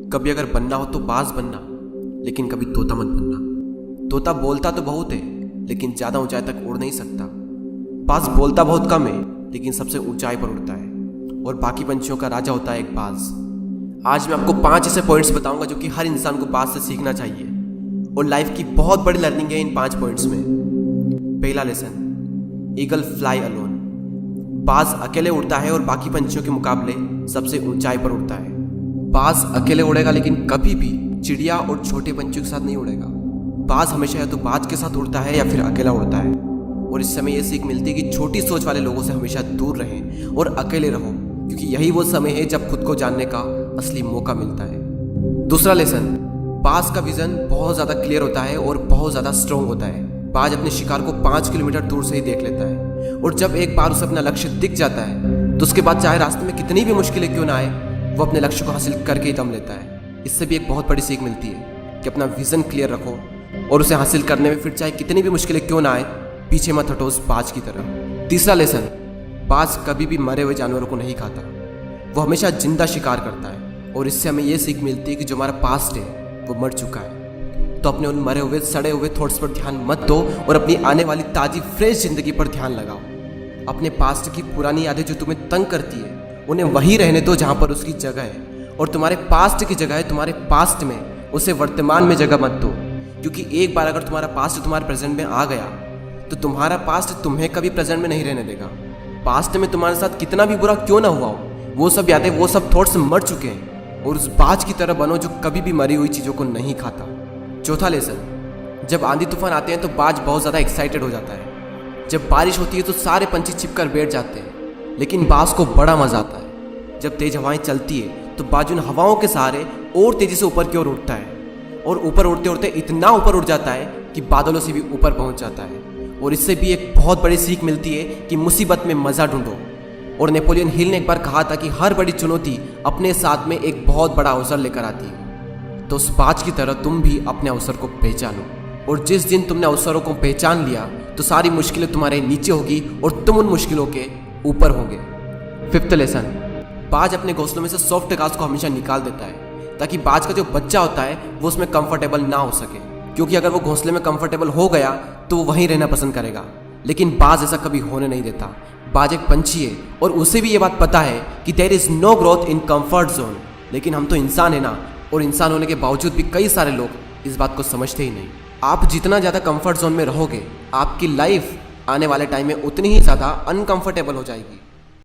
कभी अगर बनना हो तो बाज बनना, लेकिन कभी तोता मत बनना। तोता बोलता तो बहुत है, लेकिन ज्यादा ऊंचाई तक उड़ नहीं सकता। बाज बोलता बहुत कम है, लेकिन सबसे ऊंचाई पर उड़ता है, और बाकी पंछियों का राजा होता है एक बाज। आज मैं आपको 5 ऐसे पॉइंट्स बताऊंगा जो कि हर इंसान को बाज से सीखना चाहिए, और लाइफ की बहुत बड़ी लर्निंग है इन 5 पॉइंट्स में। पहला लेसन, ईगल फ्लाई अलोन। बाज अकेले उड़ता है और बाकी पंछियों के मुकाबले सबसे ऊंचाई पर उड़ता है। बाज अकेले उड़ेगा, लेकिन कभी भी चिड़िया और छोटे पंछियों के साथ नहीं उड़ेगा। बाज हमेशा या तो बाज के साथ उड़ता है या फिर अकेला उड़ता है। और इस समय यह सीख मिलती है कि छोटी सोच वाले लोगों से हमेशा दूर रहें और अकेले रहो, क्योंकि यही वो समय है जब खुद को जानने का असली मौका मिलता है। दूसरा लेसन, बाज का विजन बहुत ज्यादा क्लियर होता है और बहुत ज्यादा स्ट्रॉन्ग होता है। बाज अपने शिकार को 5 किलोमीटर दूर से ही देख लेता है, और जब एक बार उसे अपना लक्ष्य दिख जाता है तो उसके बाद चाहे रास्ते में कितनी भी मुश्किलें क्यों ना आए, वो अपने लक्ष्य को हासिल करके ही दम लेता है। इससे भी एक बहुत बड़ी सीख मिलती है कि अपना विजन क्लियर रखो और उसे हासिल करने में फिर चाहे कितनी भी मुश्किलें क्यों ना आए, पीछे मत हटो उस बाज की तरह। तीसरा लेसन, बाज कभी भी मरे हुए जानवरों को नहीं खाता, वो हमेशा जिंदा शिकार करता है। और इससे हमें यह सीख मिलती है कि जो हमारा पास्ट है वो मर चुका है, तो अपने उन मरे हुए सड़े हुए थॉट्स पर ध्यान मत दो और अपनी आने वाली ताजी फ्रेश जिंदगी पर ध्यान लगाओ। अपने पास्ट की पुरानी यादें जो तुम्हें तंग करती है उन्हें वहीं रहने दो जहां पर उसकी जगह है, और तुम्हारे पास्ट की जगह है तुम्हारे पास्ट में, उसे वर्तमान में जगह मत दो। क्योंकि एक बार अगर तुम्हारा पास्ट तुम्हारे प्रेजेंट में आ गया तो तुम्हारा पास्ट तुम्हें कभी प्रेजेंट में नहीं रहने देगा। पास्ट में तुम्हारे साथ कितना भी बुरा क्यों ना हुआ हो, वो सब यादें, वो सब थॉट्स मर चुके हैं, और उस बाज की तरह बनो जो कभी भी मरी हुई चीज़ों को नहीं खाता। चौथा लेसन, जब आंधी तूफान आते हैं तो बाज बहुत ज़्यादा एक्साइटेड हो जाता है। जब बारिश होती है तो सारे पंछी छिपकर बैठ जाते हैं, लेकिन बाज को बड़ा मजा आता है। जब तेज हवाएं चलती है तो बाज उन हवाओं के सहारे और तेजी से ऊपर की ओर उठता है, और ऊपर उड़ते उड़ते इतना ऊपर उड़ जाता है कि बादलों से भी ऊपर पहुंच जाता है। और इससे भी एक बहुत बड़ी सीख मिलती है कि मुसीबत में मजा ढूंढो। और नेपोलियन हिल ने एक बार कहा था कि हर बड़ी चुनौती अपने साथ में एक बहुत बड़ा अवसर लेकर आती है। तो उस बाज की तरह तुम भी अपने अवसर को पहचानो, और जिस दिन तुमने अवसरों को पहचान लिया तो सारी मुश्किलें तुम्हारे नीचे होगी और तुम उन मुश्किलों के ऊपर होगे। फिफ्थ लेसन, बाज अपने घोंसलों में से सॉफ्ट घास को हमेशा निकाल देता है, ताकि बाज का जो बच्चा होता है वो उसमें कंफर्टेबल ना हो सके। क्योंकि अगर वो घोंसले में कंफर्टेबल हो गया तो वो वहीं रहना पसंद करेगा, लेकिन बाज ऐसा कभी होने नहीं देता। बाज एक पंछी है और उसे भी ये बात पता है कि there is no growth in comfort zone. लेकिन हम तो इंसान है ना, और इंसान होने के बावजूद भी कई सारे लोग इस बात को समझते ही नहीं। आप जितना ज़्यादा कंफर्ट जोन में रहोगे, आपकी लाइफ आने वाले टाइम में उतनी ही ज़्यादा अनकंफर्टेबल हो जाएगी।